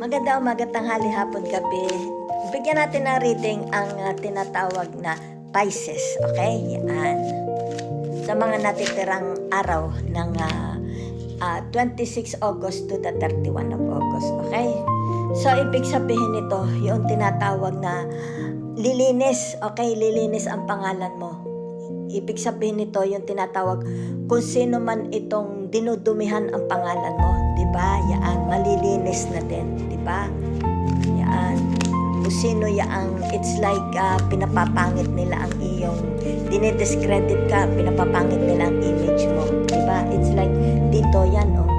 Maganda umaga, tanghali, hapon, gabi. Bigyan natin ng reading ang tinatawag na Pisces, okay? Yan. Sa mga natitirang araw ng 26 August to the 31 of August, okay? So, ibig sabihin nito, yung tinatawag na lilinis, okay? Lilinis ang pangalan mo. Ibig sabihin nito, yung tinatawag, kung sino man itong dinudumihan ang pangalan mo, di ba? Yan, malilinis na din, di ba? Yan. Kung sino yang, it's like pinapapangit nila ang iyong, dinidiscredit ka, pinapapangit nila ang image mo, di ba? It's like, dito yan, oh.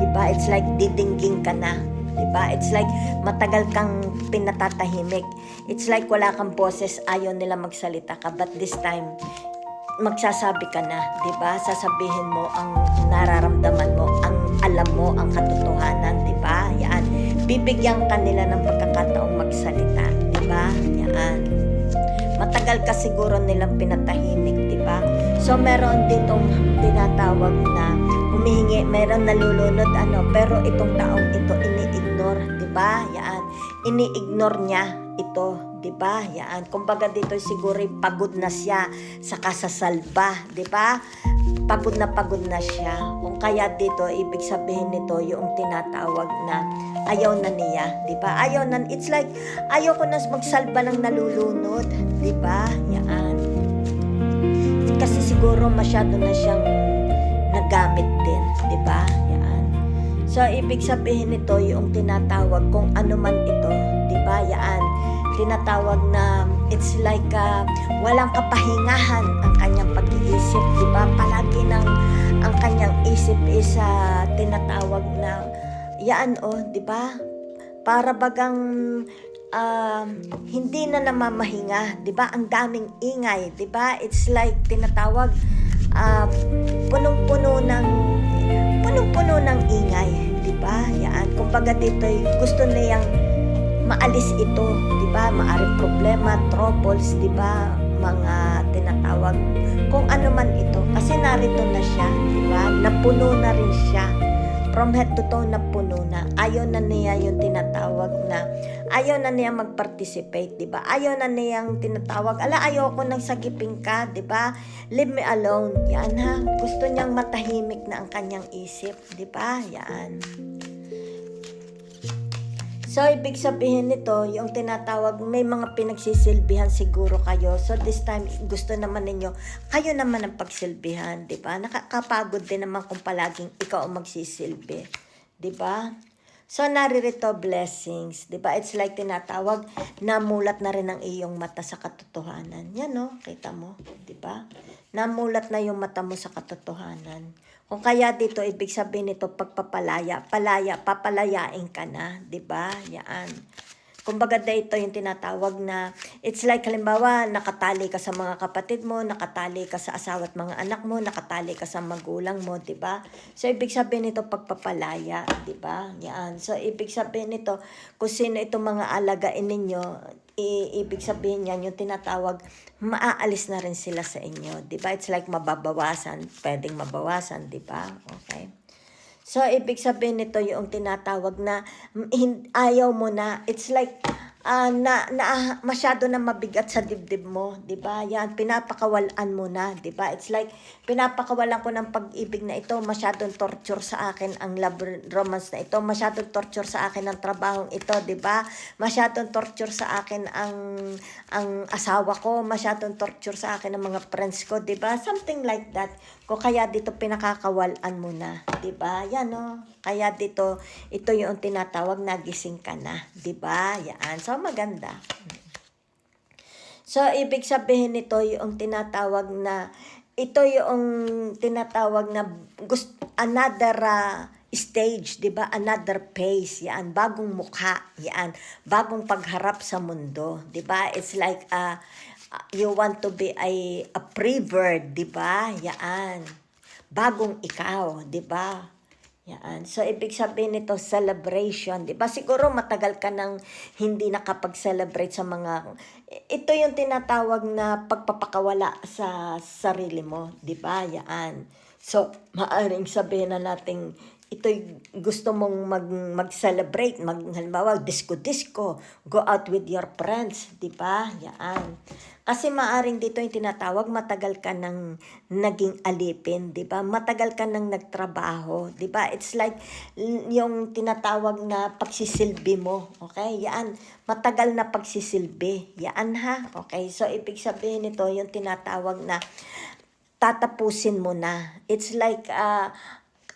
Di ba? It's like didingging ka na. Diba? It's like matagal kang pinatatahimik. It's like wala kang boses, ayaw nila magsalita ka. But this time, magsasabi ka na, diba? Sasabihin mo ang nararamdaman mo, ang alam mo, ang katotohanan, diba? Yan. Bibigyan ka nila ng pagkakataong magsalita, diba? Yan. Matagal ka siguro nilang pinatahimik, diba? So, meron ditong tinatawag na humihingi, meron nalulunod, pero itong taong ito ini-ignore, diba? Yan. Ini-ignore niya ito, diba? Yan. Kumbaga dito siguro pagod na siya sa kasasalba, diba? Pagod na siya. Kung kaya dito, ibig sabihin nito yung tinatawag na ayaw na niya, diba? Ayaw na, it's like, ayaw ko na magsalba ng nalulunod, diba? Yan. Kasi siguro masyado na siyang nagamit din, di ba? Yan. So, ibig sabihin nito yung tinatawag kung ano man ito, di ba? Yan. Tinatawag na it's like walang kapahingahan ang kanyang pag-iisip, di ba? Palagi ang kanyang isip is tinatawag na yan, di ba? Para bagang hindi na namamahinga, 'di ba? Ang daming ingay, 'di ba? It's like tinatawag punong-puno ng ingay, 'di ba? Yan. Kumbaga dito gusto niyang maalis ito, 'di ba? Maaring problema, troubles, 'di ba? Mga tinatawag kung ano man ito kasi narito na siya, 'di ba? Napuno na rin siya. From head to toe na puno na. Ayaw na niya yung tinatawag na ayaw na niya mag-participate, di ba? Ayaw na niyang tinatawag, ayaw ko nang sagipin ka, di ba? Leave me alone. Yan ha. Gusto niyang matahimik na ang kanyang isip, di ba? Yan. So, ibig sabihin nito, yung tinatawag, may mga pinagsisilbihan siguro kayo. So, this time, gusto naman ninyo, kayo naman ang pagsilbihan, di ba? Nakakapagod din naman kung palaging ikaw ang magsisilbi, di ba? So, naririto blessings, di ba? It's like tinatawag, namulat na rin ang iyong mata sa katotohanan. Yan, no? Kita mo, di ba? Namulat na yung mata mo sa katotohanan. Kung kaya dito, ibig sabihin nito, papalayain ka na, di ba? Yan. Kumbaga dito yung tinatawag na, it's like halimbawa, nakatali ka sa mga kapatid mo, nakatali ka sa asawa at mga anak mo, nakatali ka sa magulang mo, di ba? So, ibig sabihin nito, pagpapalaya, di ba? Yan. So, ibig sabihin nito, kung sino itong mga alagain ninyo, ibig sabihin yan, yung tinatawag, maaalis na rin sila sa inyo, di ba? It's like mababawasan, pwedeng mabawasan, di ba? Okay. So, ibig sabihin nito yung tinatawag na ayaw mo na, it's like masyado na mabigat sa dibdib mo, di ba? Yan, pinapakawalan mo na, di ba? It's like, pinapakawalan ko ng pag-ibig na ito, masyadong torture sa akin ang love romance na ito, masyadong torture sa akin ang trabahong ito, di ba? Masyadong torture sa akin ang asawa ko, masyadong torture sa akin ang mga friends ko, di ba? Something like that. Kung kaya dito pinakakawalan mo na, di ba? Yan, no? Kaya dito, ito yung tinatawag na gising ka na, di ba? Yan. So, maganda. So, ibig sabihin nito yung tinatawag na, ito yung tinatawag na another stage, di ba? Another pace, yan. Bagong mukha, yan. Bagong pagharap sa mundo, di ba? It's like, you want to be a pre-bird, di ba? Yan. Bagong ikaw, di ba? Yan. So, ibig sabihin nito, celebration. Di ba? Siguro matagal ka nang hindi nakapag-celebrate sa mga... Ito yung tinatawag na pagpapakawala sa sarili mo. Di ba? Yan. So, maaring sabihin na natin ito'y gusto mong mag-celebrate, halimbawa, disco-disco, go out with your friends, di ba? Yan. Kasi maaring dito yung tinatawag, matagal ka nang naging alipin, di ba? Matagal ka nang nagtrabaho, di ba? It's like yung tinatawag na pagsisilbi mo, okay? Yan, matagal na pagsisilbi. Yan ha, okay? So, ibig sabihin nito, yung tinatawag na tatapusin mo na. It's like,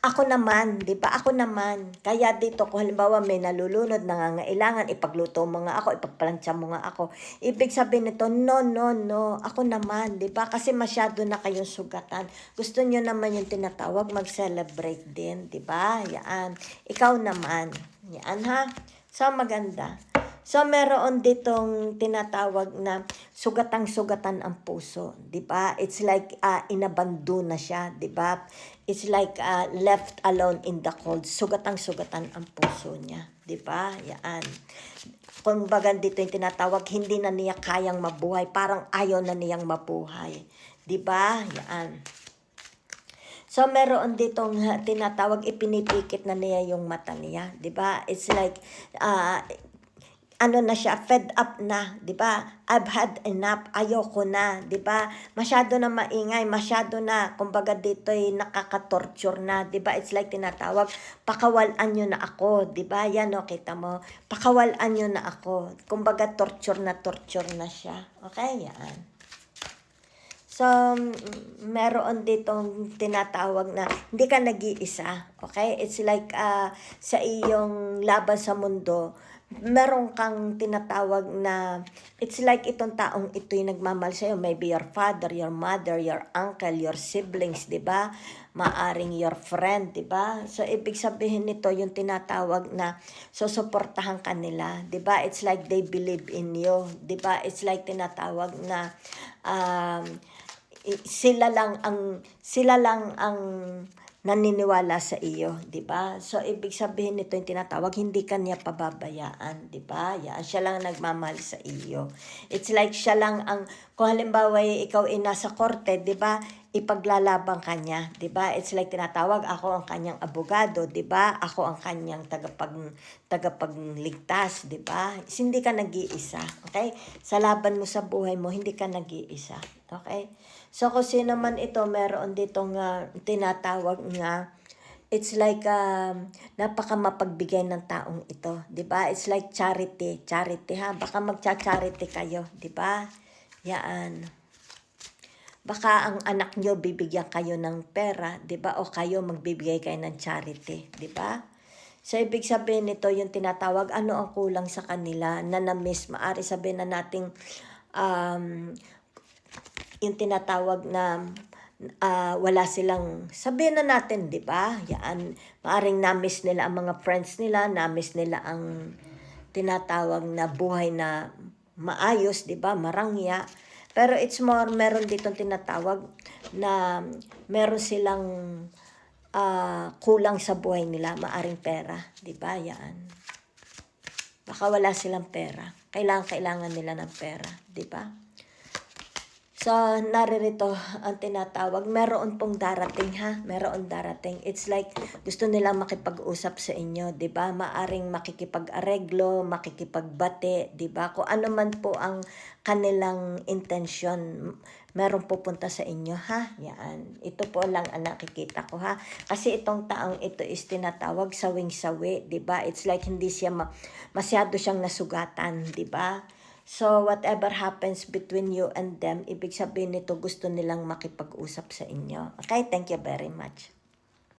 ako naman, di ba? Ako naman. Kaya dito, kung halimbawa may nalulunod, nangangailangan, ipagluto mo nga ako, ipagpalansya mo nga ako. Ibig sabihin nito, no, no, no. Ako naman, di ba? Kasi masyado na kayong sugatan. Gusto nyo naman yung tinatawag, mag-celebrate din, di ba? Yan. Ikaw naman. Yan ha. So, maganda. So, meron ditong tinatawag na sugatang-sugatan ang puso, di ba? It's like inabando na siya, di ba? It's like left alone in the cold. Sugatang-sugatan ang puso niya, di ba? Yan. Kung bagan dito yung tinatawag, hindi na niya kayang mabuhay, parang ayaw na niyang mabuhay, di ba? Yan. So, meron ditong tinatawag, ipinipikit na niya yung mata niya, di ba? It's like, ano na siya, fed up na, di ba? I've had enough, ayoko na, di ba? Masyado na maingay, masyado na, kumbaga dito'y nakaka-torture na, di ba? It's like tinatawag, pakawalan nyo na ako, di ba? Yan o, kita mo, pakawalan nyo na ako. Kumbaga torture na siya. Okay, yan. So, meron ditong tinatawag na hindi ka nag-iisa, okay? It's like sa iyong laban sa mundo, meron kang tinatawag na, it's like itong taong ito'y nagmamahal sa'yo. Maybe your father, your mother, your uncle, your siblings, di ba? Maaring your friend, di ba? So, ibig sabihin nito, yung tinatawag na susuportahan ka nila, di ba? It's like they believe in you, di ba? It's like tinatawag na, sila lang ang naniniwala sa iyo, 'di ba? So ibig sabihin nito yung tinatawag, hindi ka niya pababayaan, 'di ba? Yan, siya lang nagmamahal sa iyo. It's like siya lang ang, kung halimbawa ikaw ay nasa korte, 'di ba? Ipaglalaban ka niya, 'di ba? It's like tinatawag, ako ang kanyang abogado, 'di ba? Ako ang kanyang tagapagligtas, 'di ba? Hindi ka nag-iisa, okay? Sa laban mo sa buhay mo, hindi ka nag-iisa, okay? So, kung sino man ito, meron ditong tinatawag nga, it's like napaka mapagbigay ng taong ito, 'di ba? It's like charity ha. Baka magcha-charity kayo, 'di ba? Yan. Baka ang anak nyo bibigyan kayo ng pera, 'di ba? O kayo magbibigay kayo ng charity, 'di ba? So, ibig sabihin nito yung tinatawag, ano ang kulang sa kanila na na-miss, maari sabihin na nating yung tinatawag na wala silang, sabihin na natin, di ba? Yan, maaring na-miss nila ang mga friends nila, na-miss nila ang tinatawag na buhay na maayos, di ba? Marangya. Pero it's more, meron ditong tinatawag na meron silang kulang sa buhay nila, maaring pera, di ba? Yan. Baka wala silang pera. Kailangan nila ng pera, di ba? So, naririto ang tinatawag, meron pong darating ha, meron darating. It's like, gusto nilang makipag-usap sa inyo, di ba? Maaring makikipag-areglo, makikipagbate, di ba? Kung ano man po ang kanilang intensyon, meron pupunta sa inyo ha, yan. Ito po lang ang nakikita ko ha. Kasi itong taong ito is tinatawag sawing-sawi, di ba? It's like hindi siya masyado siyang nasugatan, di ba? So, whatever happens between you and them, ibig sabihin nito gusto nilang makipag-usap sa inyo. Okay? Thank you very much.